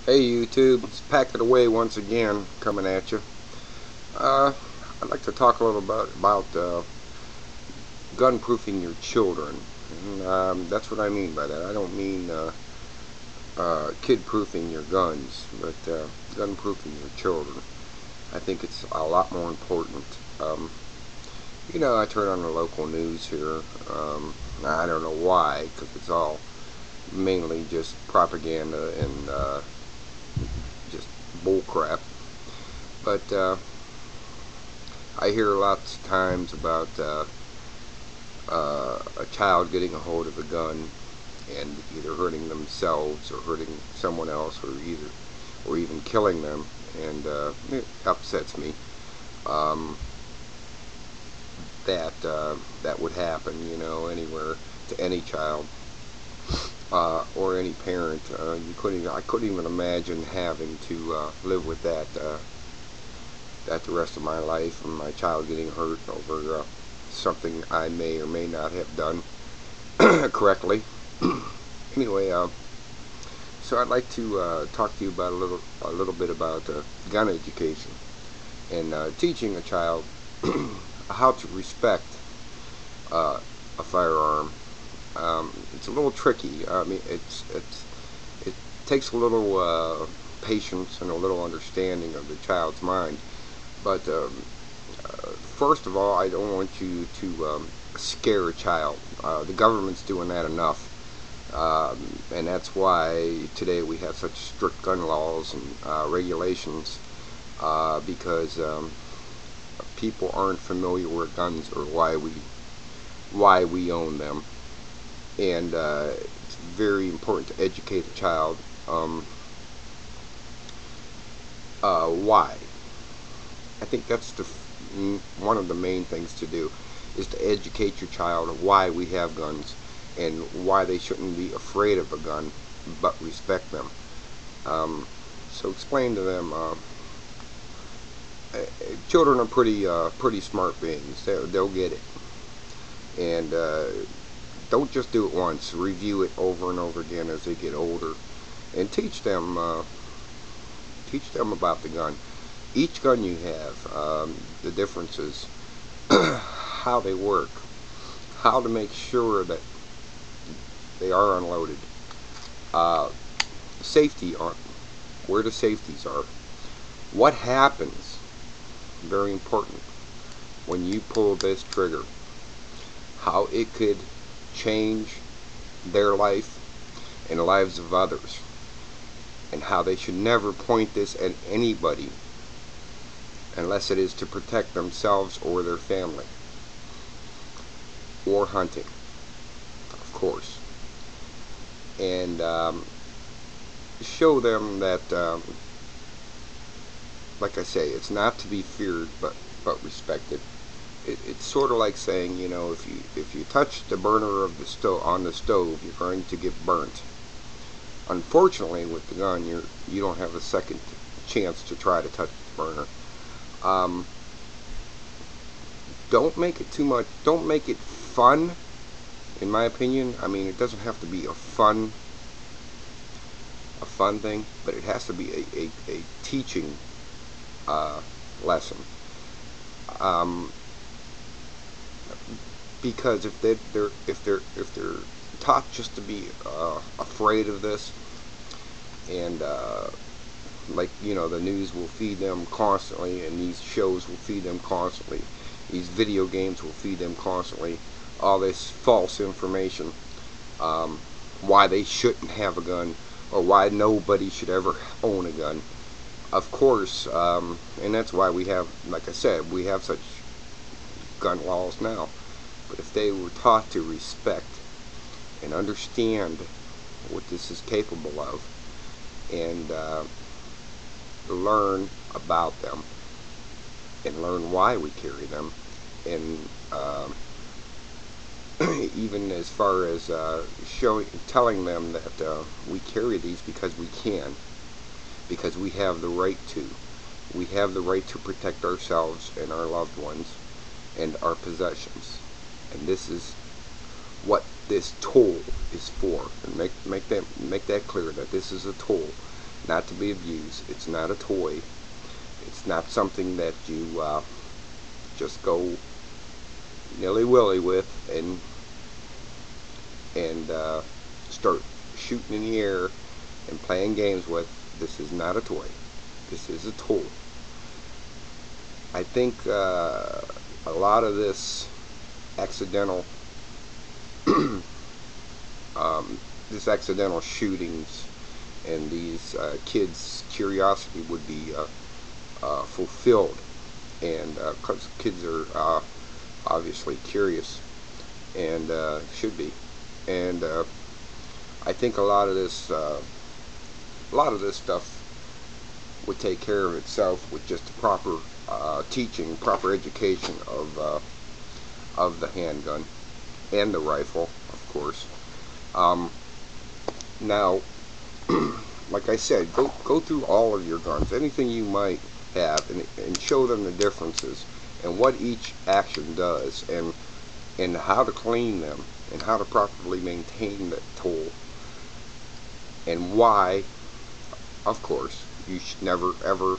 Hey YouTube, it's Pack It Away once again, coming at you. I'd like to talk a little about gun-proofing your children. And, that's what I mean by that. I don't mean kid-proofing your guns, but gun-proofing your children. I think it's a lot more important. I turn on the local news here. I don't know why, because it's all mainly just propaganda and just bullcrap. But I hear lots of times about a child getting a hold of a gun and either hurting themselves or hurting someone else, or even killing them, and it upsets me that would happen, anywhere to any child. Or any parent. I couldn't even imagine having to live with that the rest of my life, and my child getting hurt over something I may or may not have done correctly. Anyway, so I'd like to talk to you about a little bit about gun education and teaching a child how to respect a firearm. It's a little tricky. I mean, it takes a little patience and a little understanding of the child's mind. But first of all, I don't want you to scare a child. The government's doing that enough, and that's why today we have such strict gun laws and regulations, because people aren't familiar with guns or why we own them. And it's very important to educate a child. Why? I think that's one of the main things to do, is to educate your child of why we have guns and why they shouldn't be afraid of a gun, but respect them. So explain to them. Children are pretty smart beings. They'll get it, and don't just do it once. Review it over and over again as they get older, and teach them about the gun. Each gun you have, the differences, how they work, how to make sure that they are unloaded, safety on where the safeties are, what happens, very important, when you pull this trigger, how it could change their life and the lives of others, and how they should never point this at anybody unless it is to protect themselves or their family, or hunting, of course. And show them that, like I say, it's not to be feared but respected. It's sort of like saying, if you touch the burner of the stove on the stove, you're going to get burnt. Unfortunately, with the gun, you don't have a second chance to try to touch the burner. Don't make it too much. Don't make it fun. In my opinion, I mean, it doesn't have to be a fun thing, but it has to be a teaching lesson. Because if they're taught just to be afraid of this, and the news will feed them constantly, and these shows will feed them constantly, these video games will feed them constantly all this false information, why they shouldn't have a gun, or why nobody should ever own a gun. Of course, and that's why we have, like I said, we have such gun laws now. But if they were taught to respect and understand what this is capable of, and learn about them, and learn why we carry them, and even as far as telling them that we carry these because we can, because we have the right to. We have the right to protect ourselves and our loved ones and our possessions. And this is what this tool is for. And make that clear, that this is a tool. not to be abused. It's not a toy. It's not something that you just go nilly-willy with and start shooting in the air and playing games with. This is not a toy. This is a tool. I think a lot of this accidental this accidental shootings and these kids' curiosity would be fulfilled, and because kids are obviously curious and should be, and I think a lot of this stuff would take care of itself with just the proper teaching, proper education of the handgun and the rifle, of course. Now, like I said, go through all of your guns, anything you might have, and show them the differences and what each action does, and how to clean them, and how to properly maintain that tool, and why, of course, you should never, ever,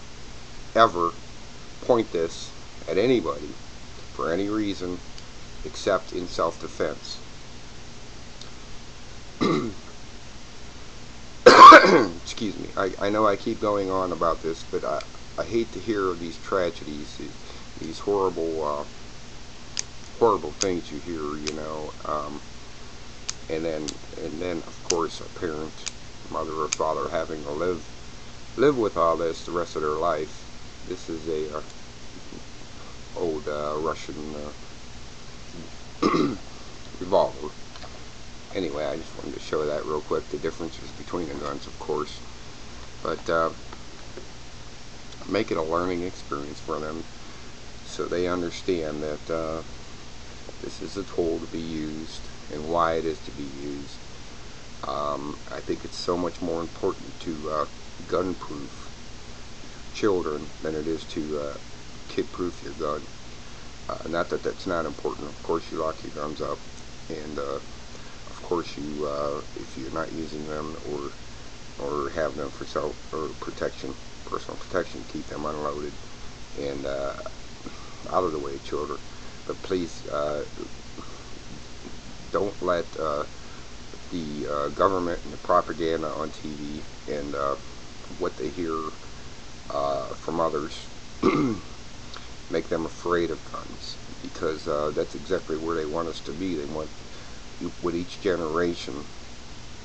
ever point this at anybody for any reason except in self-defense. Excuse me. I know I keep going on about this, but I hate to hear of these tragedies, these horrible things you hear, you know, and then of course a parent, mother or father, having to live with all this the rest of their life. This is a old Russian revolver. Anyway, I just wanted to show that real quick, the differences between the guns, of course. But make it a learning experience for them so they understand that this is a tool to be used and why it is to be used. I think it's so much more important to gun-proof children than it is to kid-proof your gun. Not that that's not important. Of course, you lock your guns up, and of course, you if you're not using them or have them for self or protection, personal protection, keep them unloaded and out of the way of children. But please don't let the government and the propaganda on TV and what they hear from others make them afraid of guns, because that's exactly where they want us to be. They want, with each generation,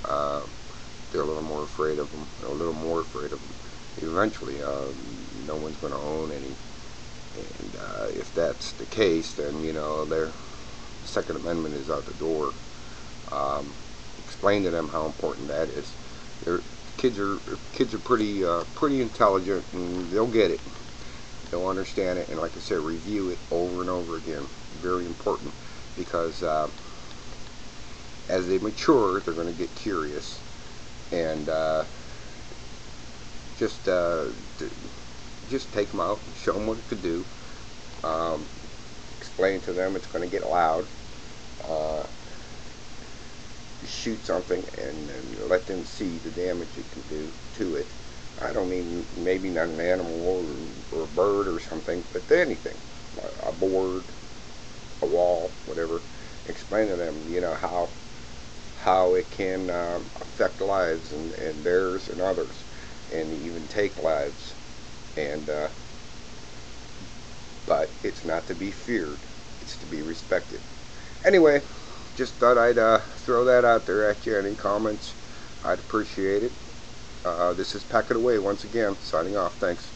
they're a little more afraid of them, a little more afraid of them. Eventually, no one's going to own any, and if that's the case, then, you know, their Second Amendment is out the door. Explain to them how important that is. Kids are pretty intelligent, and they'll get it. They'll understand it, and like I said, review it over and over again. Very important, because as they mature, they're going to get curious, and just take them out and show them what it could do. Explain to them it's going to get loud. Shoot something and let them see the damage it can do to it. I don't mean maybe not an animal or a bird or something, but anything, a board, a wall, whatever. Explain to them, you know, how it can affect lives and theirs and others, and even take lives. And but it's not to be feared; it's to be respected. Anyway, just thought I'd throw that out there at you. Any comments? I'd appreciate it. This is Pack It Away once again, signing off. Thanks.